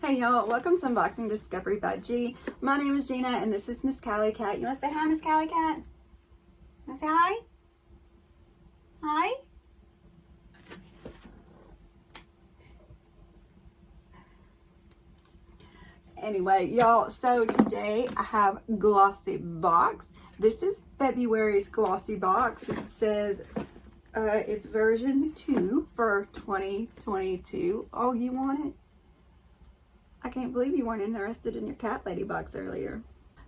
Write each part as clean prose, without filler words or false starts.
Hey y'all, welcome to Unboxing Discovery by G. My name is Gina and this is Miss Callie Cat. You want to say hi, Miss Callie Cat? Want to say hi? Hi? Anyway, y'all, so today I have Glossy Box. This is February's Glossy Box. It says it's version 2 for 2022. Oh, you want it? I can't believe you weren't interested in your cat lady box earlier.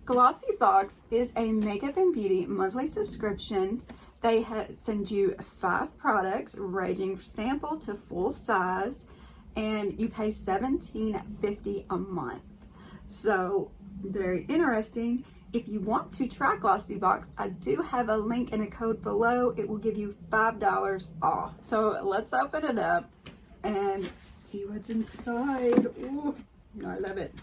Glossy Box is a makeup and beauty monthly subscription. They send you 5 products ranging from sample to full size, and you pay $17.50 a month. So very interesting. If you want to try Glossy Box, I do have a link and a code below. It will give you $5 off. So let's open it up and see what's inside. Ooh. You know, I love it.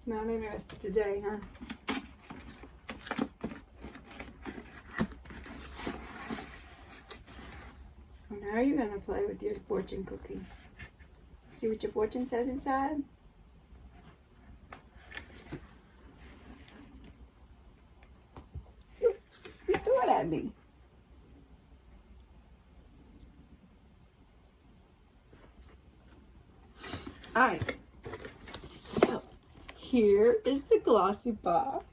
Not interested today, huh? Well, now you're gonna play with your fortune cookie. See what your fortune says inside? At me. Alright, so here is the Glossy Box.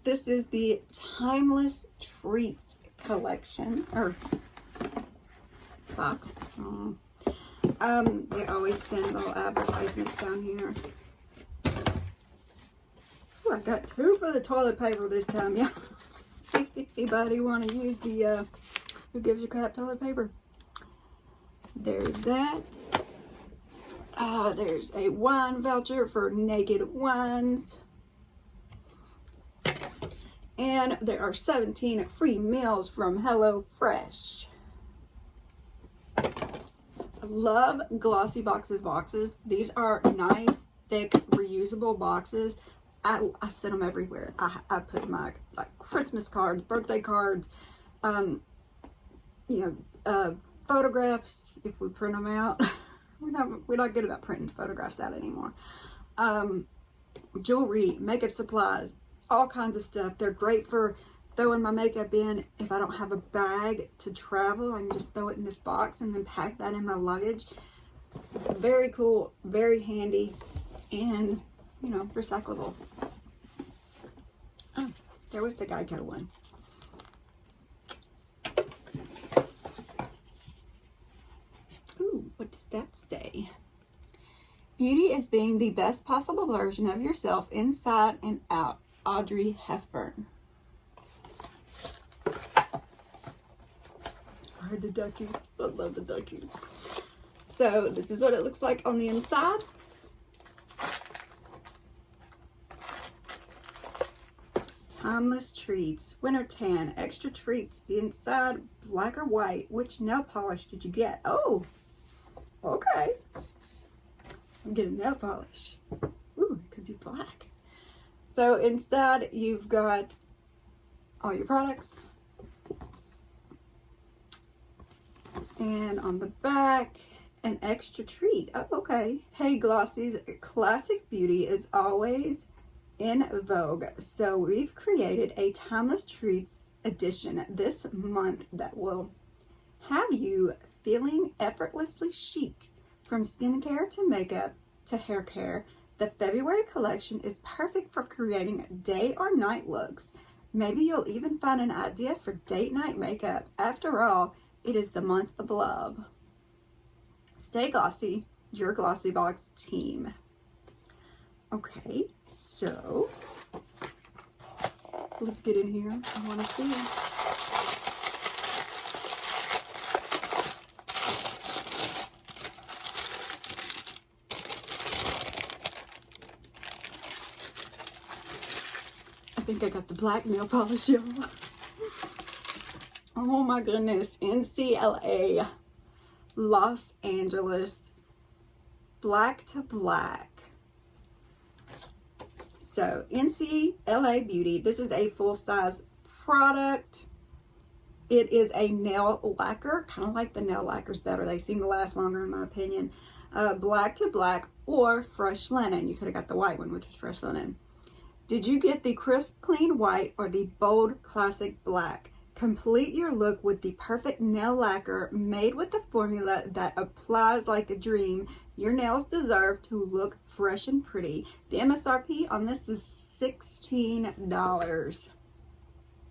This is the Timeless Treats collection, or box. They always send little advertisements down here. Ooh, I got 2 for the toilet paper this time, yeah. Anybody want to use the who gives a crap toilet paper? There's that. There's a wine voucher for Naked Wines. And there are 17 free meals from HelloFresh. I love Glossy boxes. These are nice, thick, reusable boxes. I send them everywhere. I put my Christmas cards, birthday cards, photographs if we print them out. We're not good about printing photographs out anymore. Jewelry, makeup supplies, all kinds of stuff. They're great for throwing my makeup in. If I don't have a bag to travel, I can just throw it in this box and then pack that in my luggage. Very cool, very handy, and recyclable. Oh, there was the Geico one. Ooh, what does that say? Beauty is being the best possible version of yourself inside and out. Audrey Hepburn. I heard the duckies. I love the duckies. So this is what it looks like on the inside. Timeless Treats, Winter Tan, Extra Treats, inside black or white. Which nail polish did you get? Oh, okay. I'm getting nail polish. Ooh, it could be black. So inside you've got all your products. And on the back, an extra treat. Oh, okay. Hey Glossy's, classic beauty is always in vogue, so we've created a Timeless Treats edition this month that will have you feeling effortlessly chic. From skincare to makeup to hair care, the February collection is perfect for creating day or night looks. Maybe you'll even find an idea for date night makeup. After all, it is the month of love. Stay glossy, your Glossy Box team. Okay, so let's get in here. I want to see. I think I got the black nail polish, y'all. Oh my goodness, NCLA Los Angeles Black to Black. So NCLA Beauty, this is a full-size product. It is a nail lacquer, kind of like the nail lacquers better. They seem to last longer in my opinion. Black to black or fresh linen. You could have got the white one, which was fresh linen. Did you get the crisp clean white or the bold classic black? Complete your look with the perfect nail lacquer made with the formula that applies like a dream. Your nails deserve to look fresh and pretty. The MSRP on this is $16.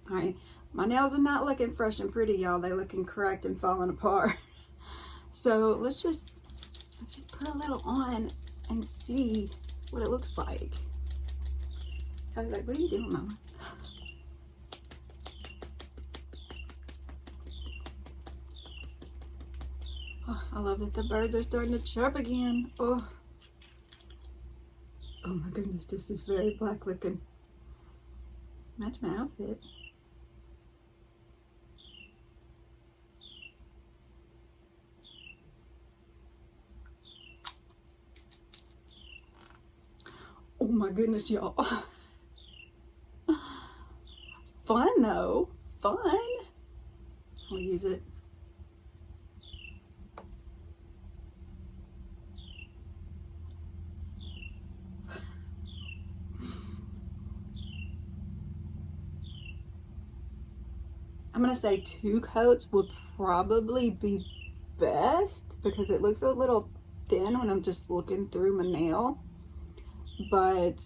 All right, my nails are not looking fresh and pretty, y'all. They're looking cracked and falling apart. So let's just put a little on and see what it looks like. I was like, what are you doing, Mama? Oh, I love that the birds are starting to chirp again. Oh my goodness, this is very black looking. Match my outfit. Oh my goodness, y'all. Fun though, fun. I'll use it. I'm gonna say 2 coats would probably be best because it looks a little thin when I'm just looking through my nail, but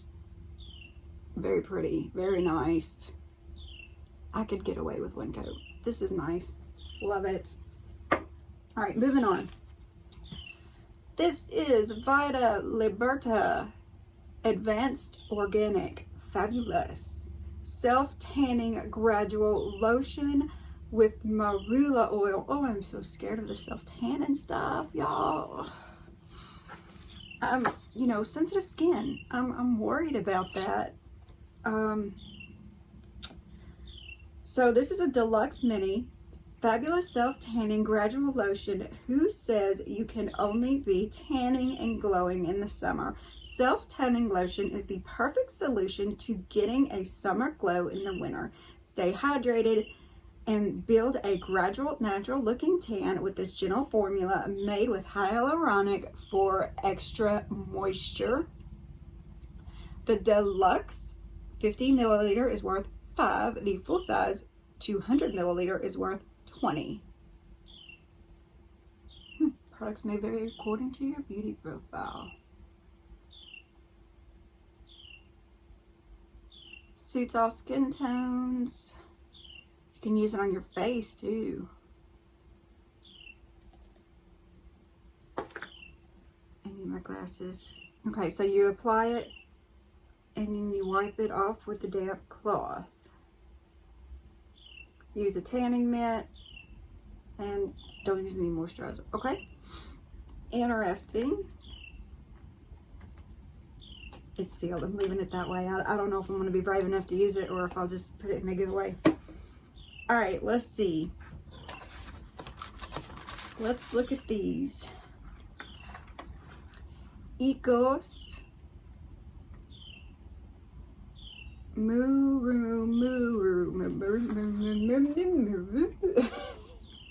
very pretty, very nice. I could get away with 1 coat. This is nice. Love it. All right, moving on. This is Vita Liberata Advanced Organic Fabulous Self-Tanning Gradual Lotion with Marula oil. Oh, I'm so scared of the self-tanning stuff, y'all. You know, sensitive skin. I'm worried about that. So this is a Deluxe Mini Fabulous Self-Tanning Gradual Lotion. Who says you can only be tanning and glowing in the summer? Self-tanning lotion is the perfect solution to getting a summer glow in the winter. Stay hydrated and build a gradual, natural looking tan with this gentle formula made with hyaluronic for extra moisture. The Deluxe 50 milliliter is worth $5. The full size 200 milliliter is worth $20. Products may vary according to your beauty profile. Suits all skin tones. You can use it on your face too. I need my glasses. Okay, so you apply it and then you wipe it off with a damp cloth. Use a tanning mitt and don't use any moisturizer. Okay, interesting. It's sealed. I'm leaving it that way. I don't know if I'm going to be brave enough to use it or if I'll just put it in a giveaway. All right, let's see. Let's look at these. Ekos Murumuru.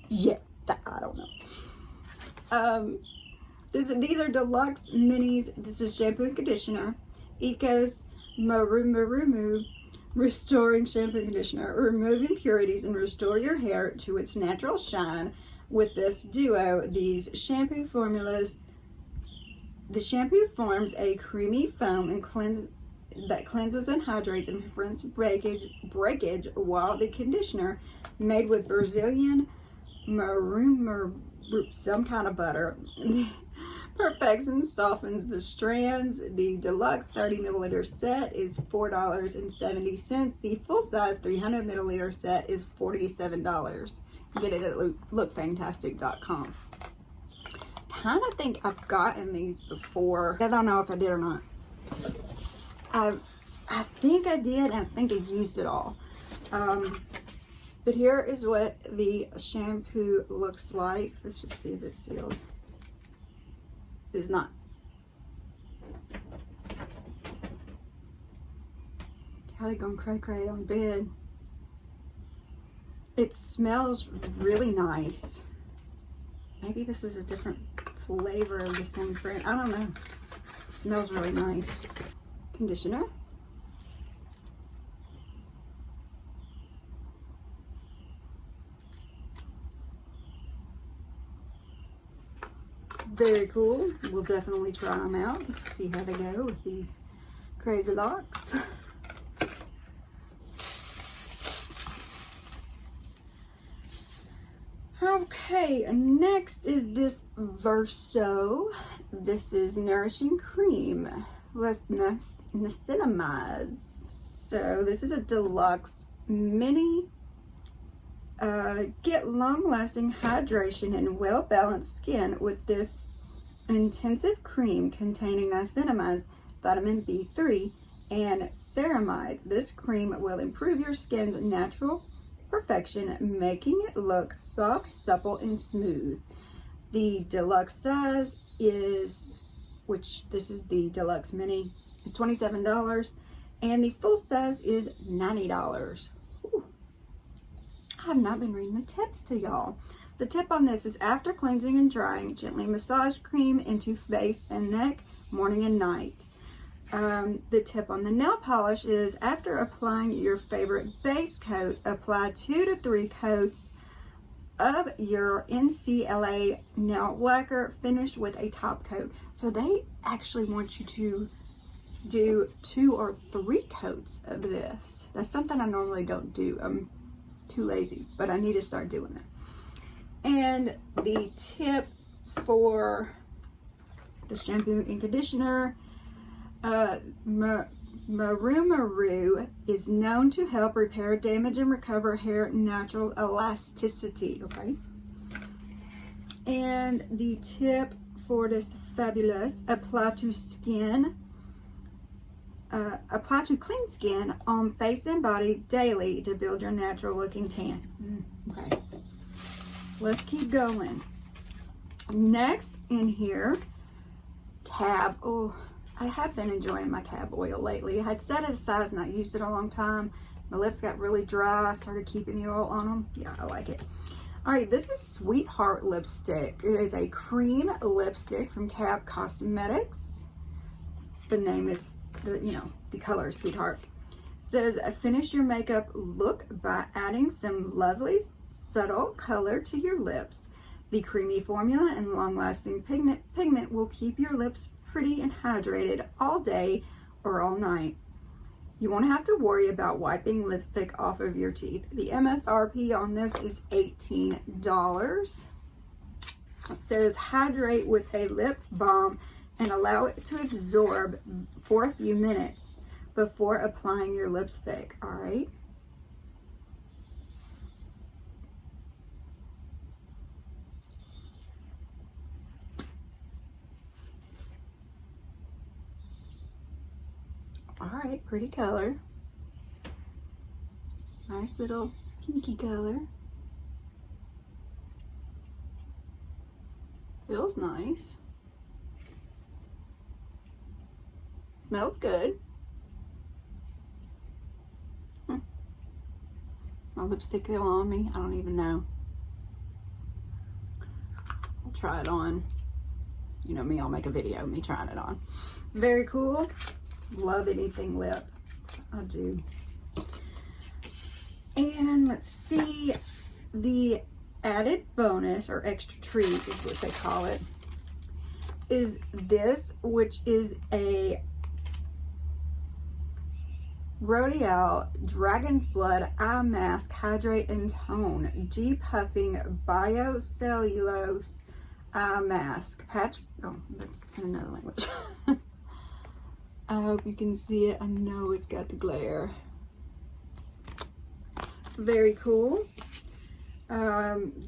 Yeah, I don't know. These are Deluxe Minis. This is shampoo and conditioner. Ekos Murumuru Restoring Shampoo and Conditioner. Remove impurities and restore your hair to its natural shine with this duo. These shampoo formulas. The shampoo forms a creamy foam and cleanses and hydrates and prevents breakage, while the conditioner, made with Brazilian Murumuru, some kind of butter, perfects and softens the strands. The Deluxe 30 milliliter set is $4.70. The full size 300 milliliter set is $47. Get it at lookfantastic.com. Kind of think I've gotten these before. I don't know if I did or not. I think I did, and I think I used it all. But here is what the shampoo looks like. Let's just see if it's sealed. It's not. Probably going cray-cray on bed. It smells really nice. Maybe this is a different flavor of the same brand. I don't know. It smells really nice. Conditioner. Very cool. We'll definitely try them out. Let's see how they go with these crazy locks. Okay, next is this Verso. This is Nourishing Cream with niacinamides. So this is a Deluxe Mini. Get long-lasting hydration and well-balanced skin with this intensive cream containing niacinamides, vitamin B3, and ceramides. This cream will improve your skin's natural perfection, making it look soft, supple, and smooth. The deluxe size is, which this is the Deluxe Mini, is $27, and the full size is $90. Ooh. I have not been reading the tips to y'all. The tip on this is after cleansing and drying, gently massage cream into face and neck, morning and night. The tip on the nail polish is after applying your favorite base coat, apply 2 to 3 coats of your NCLA nail lacquer, finished with a top coat. So they actually want you to do 2 or 3 coats of this. That's something I normally don't do. I'm too lazy, but I need to start doing it. And the tip for the shampoo and conditioner, Murumuru is known to help repair damage and recover hair natural elasticity. Okay. And the tip for this fabulous, apply to clean skin on face and body daily to build your natural looking tan. Okay. Let's keep going. Next in here, KAB. Oh, I have been enjoying my KAB oil lately. I had set it aside and not used it a long time. My lips got really dry. I started keeping the oil on them. Yeah, I like it. All right, this is Sweetheart lipstick. It is a cream lipstick from KAB Cosmetics. The name is, the color is Sweetheart. It says, finish your makeup look by adding some lovely subtle color to your lips. The creamy formula and long-lasting pigment will keep your lips pretty and hydrated all day or all night. You won't have to worry about wiping lipstick off of your teeth. The MSRP on this is $18. It says hydrate with a lip balm and allow it to absorb for a few minutes before applying your lipstick. All right. All right, pretty color. Nice little pinky color. Feels nice. Smells good. My lipstick still on me? I don't even know. I'll try it on. You know me, I'll make a video of me trying it on. Very cool. Love anything lip. I do. And let's see, the added bonus or extra treat is what they call it, is this, which is a Rodial Dragon's Blood Eye Mask Hydrate and Tone Depuffing Biocellulose Eye Mask Patch. Oh, that's in another language. I hope you can see it. I know it's got the glare. Very cool.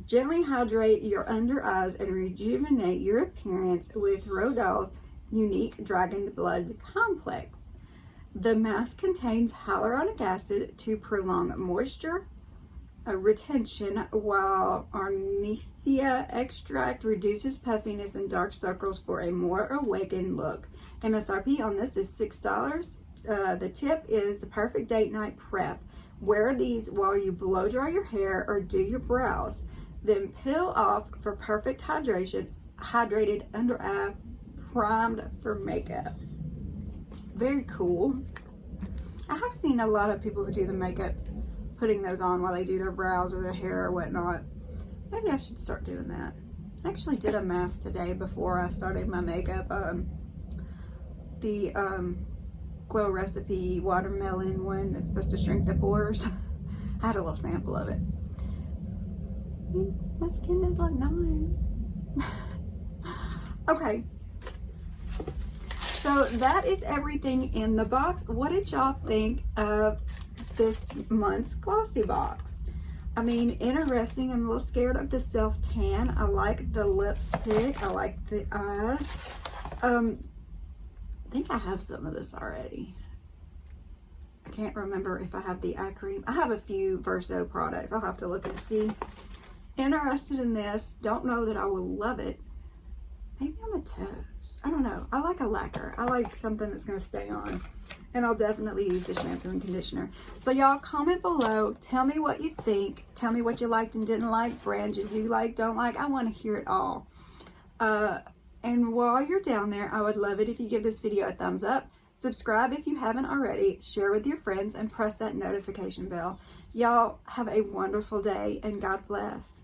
Gently hydrate your under eyes and rejuvenate your appearance with Rodial's unique Dragon Blood Complex. The mask contains hyaluronic acid to prolong moisture retention, while Arnica extract reduces puffiness and dark circles for a more awakened look. MSRP on this is $6. The tip is the perfect date night prep. Wear these while you blow dry your hair or do your brows. Then peel off for perfect hydration, hydrated under eye, primed for makeup. Very cool. I have seen a lot of people who do the makeup putting those on while they do their brows or their hair or whatnot. Maybe I should start doing that. I actually did a mask today before I started my makeup. The Glow Recipe watermelon one that's supposed to shrink the pores. I had a little sample of it. My skin does look nice. Okay. So that is everything in the box. What did y'all think of this month's Glossy Box? I mean, interesting. I'm a little scared of the self-tan. I like the lipstick. I like the eyes. I think I have some of this already. I can't remember if I have the eye cream. I have a few Verso products. I'll have to look and see. Interested in this. Don't know that I will love it. Maybe I'm a toast. I don't know. I like a lacquer. I like something that's going to stay on. And I'll definitely use the shampoo and conditioner. So y'all comment below. Tell me what you think. Tell me what you liked and didn't like. Brands you do like, don't like. I want to hear it all. And while you're down there, I would love it if you give this video a thumbs up. Subscribe if you haven't already. Share with your friends and press that notification bell. Y'all have a wonderful day and God bless.